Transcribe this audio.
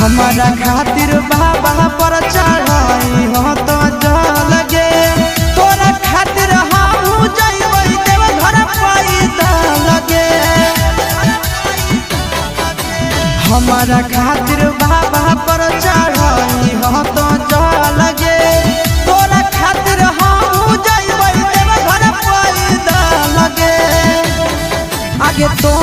हमारा खातिर बाबा पर चढ़ाई हो तो लगे तोरा खातिर हम जइबै देव घर पैदा लगे। हमारा खातिर बाबा पर चढ़ाई हो तो लगे तोरा खातिर हम जइबै देव घर पैदा लगे। आगे तो